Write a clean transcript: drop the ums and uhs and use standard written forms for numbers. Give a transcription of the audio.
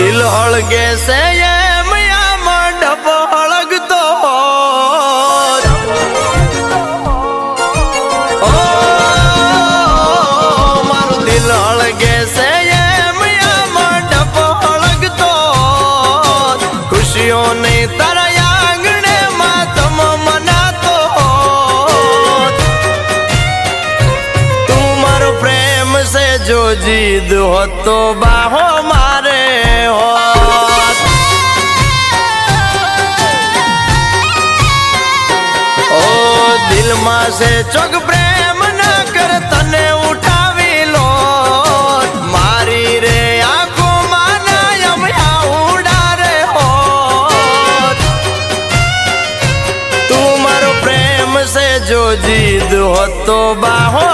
દિલ હળગે છે એમ આમાં ડબો હળગતો ઓ મારું દિલ હળગે છે એમ આમાં ડબો હળગતો ખુશીઓ નહીં તારા આંગણે માતમ મનાતો તું મારો પ્રેમ છે જો જીદ હોત તો બાહો મારે હોત ઓ દિલમાં છે ચોક પ્રેમ ના કર તને ઉઠાવી લો મારી રે આંખોમાં નાયમ ઉડા રે હોત તું મારો પ્રેમ છે જો જીદ હોત તો બાહો